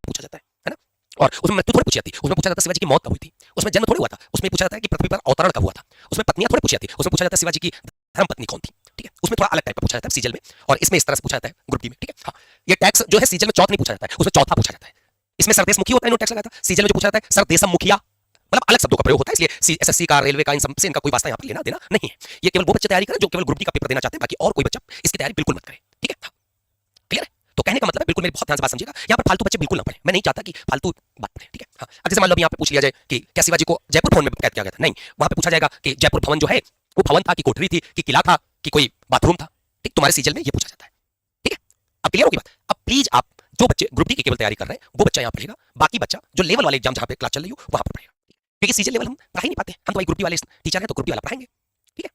पूछा जाता है ना। और उसमें मृत्यु थोड़ी पूछी जाती, उसमें पूछा जाता है शिवाजी की मौत कब हुई थी, उसमें जन्म थोड़ी हुआ था, उसमें पूछा जाता है कि पृथ्वी पर अवतरण कब हुआ था, उसमें पत्नियां थोड़ी पूछी जाती, उसमें पूछा जाता है शिवाजी की धर्म पत्नी कौन थी। ठीक है, उसमें थोड़ा अलग टाइप का पूछा जाता है सीजल में, और इसमें इस तरह से पूछा जाता है ग्रुप डी में। ठीक है, हाँ, ये टैक्स जो है सीजल में चौथ नहीं पूछा जाता है, उसमें चौथा पूछा जाता है। इसमें सरदेश मुखी होता है, इन्होंने टैक्स लगाया था। सीजल में जो पूछा जाता है सरदेशम मुखिया, मतलब अलग शब्दों का प्रयोग होता है, इसलिए एसएससी का, रेलवे का, इन सब से इनका कोई वास्ता यहाँ पर लेना देना नहीं है। ये केवल वो बच्चे तैयारी करें जो केवल ग्रुप डी का पेपर देना चाहते हैं, बाकी और कोई बच्चा इसकी तैयारी बिल्कुल मत करे। ठीक है, क्लियर है। तो कहने का मतलब है, बिल्कुल मेरी बहुत ध्यान से बात समझिएगा, यहाँ पर फालतू बच्चे बिल्कुल ना पढ़े, मैं नहीं चाहता कि फालतू बात पढ़े। ठीक है, हाँ, अब जैसे मान लो यहाँ पे पूछ लिया जाए कि क्या शिवाजी को जयपुर भवन में कैद किया गया था, नहीं, वहां पे पूछा जाएगा कि जयपुर भवन जो है वो भवन था कि कोठरी थी कि किला था कि कोई बाथरूम था। ठीक, तुम्हारे सीजल में ये पूछा जाता है। ठीक है, अब क्लियर होगी बात। अब प्लीज आप जो बच्चे ग्रुप डी की केवल तैयारी कर रहे हैं वो बच्चा यहाँ पढ़ेगा, बाकी बच्चा जो लेवल वाले एग्जाम जहाँ पे क्लास चल रही हो वहां पर पढ़ेगा, क्योंकि सीजल लेवल हम पढ़ा ही नहीं पाते, हम तो भाई ग्रुप डी वाले टीचर हैं तो ग्रुप डी वाला पढ़ाएंगे। ठीक है,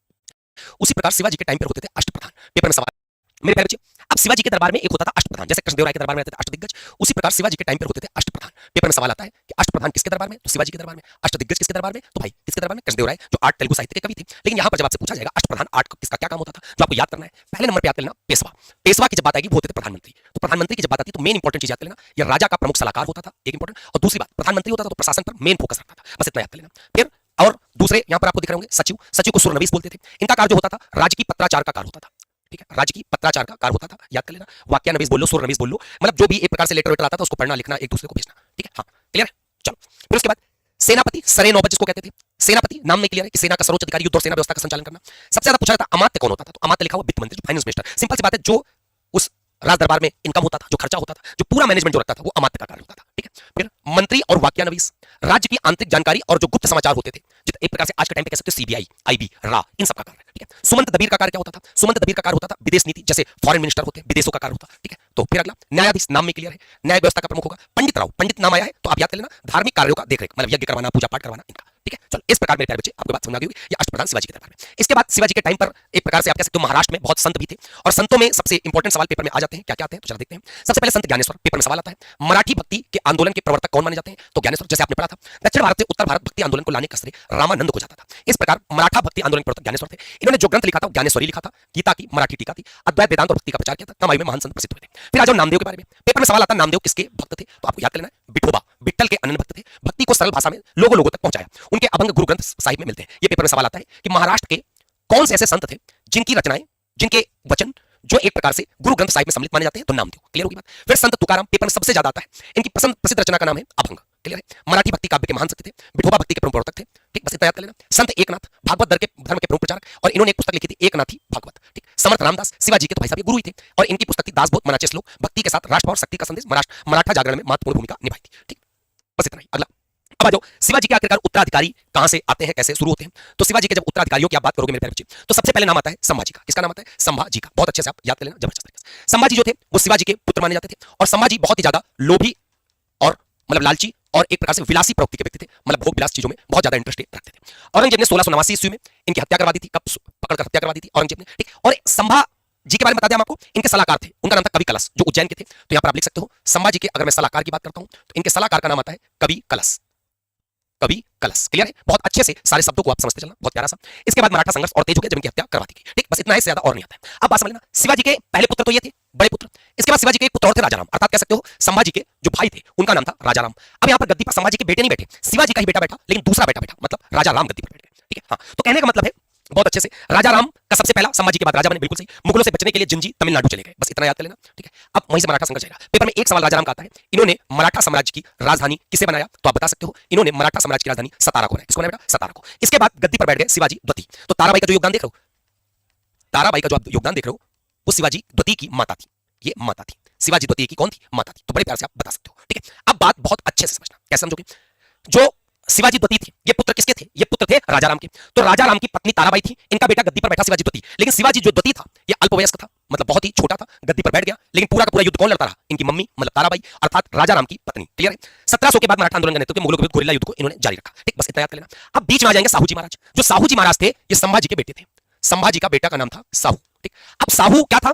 उसी प्रकार शिवाजी के टाइम पर होते थे अष्टप्रधान। पेपर में सवाल मेरे प्यारे बच्चे, अब शिवाजी के दरबार में एक होता था अष्टप्रधान, जैसे कृष्णदेव राय के दरबार में रहते थे अष्टदिग्गज, उसी प्रकार शिवाजी के टाइम पर होते थे अष्टप्रधान। पेपर में सवाल आता है कि अष्टप्रधान किसके दरबार में, तो शिवाजी के दरबार में। अष्टदिग्गज किसके दरबार में, तो भाई किसके दरबार में, कृष्णदेव राय, जो 8 तेलुगु साहित्य के कवि थे। लेकिन यहाँ पर जब आपसे पूछा जाएगा अष्टप्रधान 8 किसका क्या काम होता था, जो आपको याद करना है, पहले नंबर पर याद कर लेना पेशवा। पेशवा की जब बात आएगी वो होते थे प्रधानमंत्री। तो प्रधानमंत्री की जब बात आती है तो मेन इंपॉर्टेंट चीज याद कर लेना, ये राजा का प्रमुख सलाहकार होता था, एक इंपॉर्टेंट, और दूसरी बात प्रधानमंत्री होता था तो प्रशासन पर मेन फोकस रखता था, बस इतना याद कर लेना। फिर और दूसरे यहाँ पर आपको दिख रहे होंगे सचिव, सचिव को सुरनवीस बोलते थे। इनका कार्य जो होता था राजकीय पत्राचार का कार्य होता था। ठीक है, राजकीय पत्राचार का कार्य होता था, याद कर लेना। वाक्यानवीस बोल लो, सुरनवीस बोल लो, मतलब जो भी एक प्रकार से लेटर वेटर आता था उसको पढ़ना लिखना एक दूसरे को भेजना। ठीक है, हाँ, क्लियर है। चलो, फिर उसके बाद सेनापति, सरे नौबत जिसको कहते थे। सेनापति नाम में क्लियर है कि सेना का सर्वोच्च अधिकारी, युद्ध और सेना व्यवस्था का संचालन करना। सबसे ज्यादा पूछा जाता अमात्य कौन होता था, तो अमात्य लिखा हुआ वित्त मंत्री, फाइनेंस मिनिस्टर। सिंपल सी बात है, जो उस राज दरबार में इनकम होता था, जो खर्चा होता था, जो पूरा मैनेजमेंट जो रखता था वो अमात्य का कार्य होता था। ठीक है, फिर मंत्री और वाक्यानवीस, राज्य की आंतरिक जानकारी और जो गुप्त समाचार होते थे, जित एक प्रकार से आज के टाइम पे कह सकते हो सीबीआई, आईबी, रा, इन सब का कार्य। ठीक है, सुमंत दबीर का कार्य क्या होता था, सुमंत दबीर का कार्य होता था विदेश नीति, जैसे फॉरेन मिनिस्टर होते हैं, विदेशों का कार्य होता। ठीक है, तो फिर अगला न्यायाधीश, नाम में क्लियर है, न्याय व्यवस्था का प्रमुख होगा। पंडित राव, पंडित नाम आया है तो आप याद कर लेना, धार्मिक कार्यों का देखरेख, मतलब यज्ञ करवाना, पूजा पाठ करवाना, इनका। ठीक है, चलो, इस प्रकार मेरे प्यारे बच्चे आपको बात समझ आ गई होगी, ये अष्टप्रधान शिवाजी के दरबार में। इसके बाद शिवाजी के टाइम पर एक प्रकार से आप कह सकते हो महाराष्ट्र में बहुत संत भी थे, और संतों में सबसे इंपॉर्टेंट सवाल पेपर में आ जाते हैं, क्या क्या आते हैं तो चला देखते हैं। सबसे पहले संत ज्ञानेश्वर, पेपर में सवाल आता है। मराठी भक्ति के आंदोलन के प्रवर्तक कौन माने जाते हैं, तो ज्ञानेश्वर, जैसे आपने पढ़ा था। दक्षिण भारत से उत्तर भारत भक्ति आंदोलन को लाने का श्रेय रामानंद को जाता था। इस प्रकार मराठा भक्ति आंदोलन के प्रवर्तक ज्ञानेश्वर थे। इन्होंने जो ग्रंथ लिखा था ज्ञानेश्वरी लिखा था, गीता की मराठी टीका थी, अद्वैत वेदांत और भक्ति का प्रचार किया था, कम आयु में महान संत प्रसिद्ध हुए थे। फिर आ जाओ नामदेव के बारे में, पेपर में सवाल आता है नामदेव किसके भक्त थे, तो आपको याद कर लेना है विठोबा, विठल के अनन्य भक्त थे, भक्ति को सरल भाषा में लोगों लोगों तक पहुंचाया। उनके अभंग गुरु ग्रंथ साहिब में मिलते हैं। ये पेपर में सवाल आता है कि महाराष्ट्र के कौन से ऐसे संत थे जिनकी रचनाएं, जिनके वचन जो एक प्रकार से गुरु ग्रंथ साहिब में सम्मिलित माने जाते हैं, तो नामदेव। क्लियर होगी बात। फिर संत तुकाराम, पेपर में सबसे ज्यादा आता है, इनकी पसंद प्रसिद्ध रचना का नाम है अभंग। क्लियर है, मराठी भक्ति काव्य के महान सत्य थे, विठोबा भक्ति के प्रमुख प्रवर्तक थे। ठीक, बस इतना याद कर लेना। संत एकनाथ, भागवत धर्म के प्रमुख प्रचारक, और इन्होंने एक पुस्तक लिखी थी एकनाथी भागवत। ठीक, समर्थ रामदास, शिवाजी के तो भाई साहब ये गुरु ही थे, और इनकी पुस्तक थी दासबोध मनाचे श्लोक, भक्ति के साथ राष्ट्र और शक्ति का संदेश मराठा जागरण में महत्वपूर्ण भूमिका निभाई थी। ठीक, बस इतना ही। अगला अब आ जाओ, शिवाजी के आखिरकार उत्तराधिकारी कहां से आते हैं, कैसे शुरू होते हैं, तो शिवाजी के जब उत्तराधिकारियों की आप बात करोगे मेरे प्यारे बच्चे, तो सबसे पहले नाम आता है संभाजी का। किसका नाम आता है, संभाजी का। बहुत अच्छे से आप याद कर लेना, जबरदस्त तरीके से। संभाजी जो थे वो शिवाजी के पुत्र माने जाते थे, और संभाजी बहुत ही ज्यादा लोभी और मतलब लालची और एक प्रकार से विलासी प्रवृत्ति के व्यक्ति थे, मतलब भोग विलास चीजों में बहुत ज्यादा इंटरेस्ट रखते थे। औरंगजेब ने 1689 ईस्वी में इनकी हत्या करवा दी थी, कब पकड़कर हत्या करवा दी थी औरंगजेब ने। ठीक, और संभाजी के बारे में बता दिया हम आपको, इनके सलाहकार थे, उनका नाम था कवि कलश, जो उज्जैन के थे। तो यहां पर आप लिख सकते हो संभाजी के, अगर मैं सलाहकार की बात करता हूं तो इनके सलाहकार का नाम आता है कवि कलश, कवि कलश। क्लियर है, बहुत अच्छे से सारे शब्दों को आप समझते चलना, बहुत प्यारा सा। इसके बाद मराठा संघर्ष और तेज हो गया जब इनकी हत्या करवा दी गई। ठीक, बस इतना है, ज्यादा और नहीं आता है। अब बात समझ लेना, शिवाजी के पहले पुत्र तो ये थे, बड़े पुत्र। इसके बाद शिवाजी के एक पुत्र और थे राजाराम, अर्थात कह सकते हो संभाजी के जो भाई थे उनका नाम था राजाराम। अब यहाँ पर गद्दी पर संभाजी के बेटे नहीं बैठे, शिवाजी का ही बेटा बैठा, लेकिन दूसरा बेटा बैठा, मतलब राजा राम गद्दी पर बैठ गए। ठीक है, हाँ, तो कहने का मतलब है बहुत अच्छे से, राजा राम का सबसे पहला संभाजी के बाद राजा बने, बिल्कुल सही। मुगलों से बचने के लिए जिंजी तमिलनाडु चले गए, बस इतना याद कर लेना। ठीक है, अब वहीं से मराठा संघर्ष जाएगा। पेपर में एक सवाल राजा राम का आता है, इन्होंने मराठा साम्राज्य की राजधानी किसे बनाया, तो आप बता सकते हो इन्होंने मराठा साम्राज्य की राजधानी सतारा को बनाया। किसको बनाया बेटा, सतारा को। इसके बाद गद्दी पर बैठ गए शिवाजी द्वितीय। तो ताराबाई का जो योगदान देख रहे हो, ताराबाई का जो आप योगदान देख रहे हो वो शिवाजी द्वितीय की माता थी, ये माता थी। शिवाजी द्वितीय की कौन थी, माता थी। तो बड़े प्यार से आप बता सकते हो। ठीक है, अब बात बहुत अच्छे से समझना, कैसे समझोगे। जो शिवाजी द्वितीय थे, ये पुत्र किसके थे, ये पुत्र थे राजाराम के। तो राजाराम की पत्नी ताराबाई थी, इनका बेटा गद्दी पर बैठा शिवाजी द्वितीय। लेकिन शिवाजी जो द्वितीय था ये अल्पवयस्क था, मतलब बहुत ही छोटा था, गद्दी पर बैठ गया। लेकिन पूरा का पूरा युद्ध कौन लड़ता रहा, इनकी मम्मी मतलब ताराबाई, अर्थात राजाराम की पत्नी। क्लियर है, 1700 के बाद मराठा आंदोलन के नेतृत्व में मुगलों के विरुद्ध गुरिल्ला युद्ध को इन्होंने जारी रखा। ठीक, बस इतना याद कर लेना। अब बीच में आ जाएंगे साहूजी महाराज। जो साहूजी महाराज थे ये संभाजी के बेटे थे, संभाजी का बेटा का नाम था साहू। ठीक, अब साहू क्या था,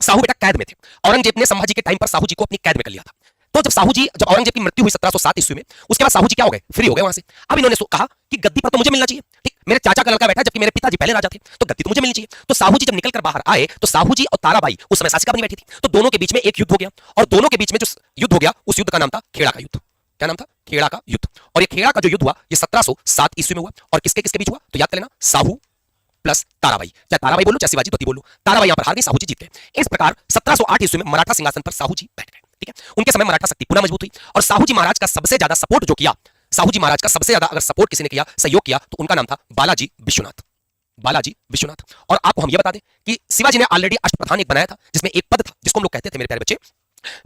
साहू बेटा कैद में थे। औरंगजेब ने संभाजी के टाइम पर साहू जी को अपनी कैद में कर लिया था। तो जब साहू जी, जब औरंगजेब की मृत्यु हुई 1707 ईस्वी में, उसके बाद साहू जी क्या हो गए, फ्री हो गए वहां से। अब इन्होंने कहा कि गद्दी पर तो मुझे मिलना चाहिए, ठीक, मेरे चाचा का लड़का बैठा जबकि मेरे पिताजी पहले राजा थे, तो गद्दी तो मुझे मिलनी चाहिए। तो साहू जी जब निकलकर बाहर आए तो साहू जी और ताराबाई उस समय शासिका बनी बैठी थी, तो दोनों के बीच में एक युद्ध हो गया, और दोनों के बीच में जो युद्ध हो गया उस युद्ध का नाम था खेड़ा का युद्ध। क्या नाम था? खेड़ा का युद्ध। और ये खेड़ा का जो युद्ध हुआ ये 1707 ईस्वी में हुआ, और किसके किसके बीच हुआ? तो याद कर लेना, साहू प्लस ताराबाई, चाहे ताराबाई बोलो चाहे शिवाजी द्वितीय बोलो, ताराबाई यहां पर हार गई, साहू जी जीत गए। इस प्रकार 1708 ईस्वी में मराठा सिंहासन पर साहू जी बैठ गए, ठीक है। उनके समय मराठा शक्ति पुनः मजबूत हुई, और साहू जी महाराज का सबसे ज्यादा सपोर्ट जो किया, साहू जी महाराज का सबसे ज्यादा अगर सपोर्ट किसी ने किया, सहयोग किया, तो उनका नाम था बालाजी विश्वनाथ। बालाजी विश्वनाथ। और आपको हम यह बता दें कि शिवाजी ने ऑलरेडी अष्टप्रधान एक बनाया था, जिसमें एक पद था जिसको हम लोग कहते थे मेरे प्यारे बच्चे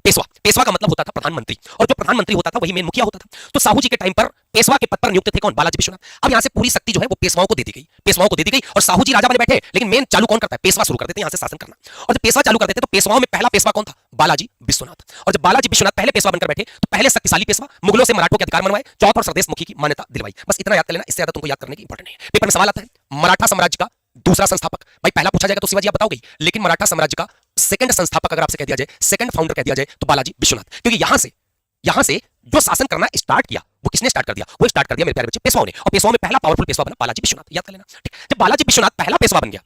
पेशवा। पेशवा का मतलब होता था प्रधानमंत्री, और जो प्रधानमंत्री होता था वही मेन मुखिया होता था। तो साहू जी के टाइम पर पेशवा के पद पर नियुक्त थे कौन? बालाजी विश्वनाथ। अब यहां से पूरी शक्ति जो है वो पेशवाओं को दे दी गई, पेशवाओं को दे दी गई, और साहू जी राजा बने बैठे, लेकिन मेन चालू कौन करता है? पेशवा शुरू कर देते हैं यहां से शासन करना। और जब पेशवा चालू कर देते तो पेशवाओं में पहला पेशवा कौन था? बालाजी विश्वनाथ। और जब बालाजी विश्वनाथ पहले पेशवा बनकर बैठे तो पहले शक्तिशाली पेशवा, मुगलों से मराठों के अधिकार मनवाए, चौथ और सरदेश मुखी की मान्यता दिलवाई। बस इतना याद कर लेना, इससे ज्यादा तुमको याद करने की इंपॉर्टेंट नहीं है। पेपर में सवाल आता है मराठा साम्राज्य का दूसरा संस्थापक, भाई पहला पूछा जाएगा तो शिवाजी आप बताओगे, लेकिन मराठा साम्राज्य का सेकंड संस्थापक अगर आपसे कह दिया जाए, सेकंड फाउंडर कह दिया जाए, तो बालाजी विश्वनाथ। क्योंकि यहां से जो शासन करना स्टार्ट किया वो किसने स्टार्ट कर दिया? वो स्टार्ट कर दिया मेरे प्यारे बच्चे पेशवाओं ने, और पेशवाओं में पहला पावरफुल पेशवा बना बालाजी विश्वनाथ। याद कर लेना, ठीक। जब बालाजी विश्वनाथ पहला पेशवा बन गया,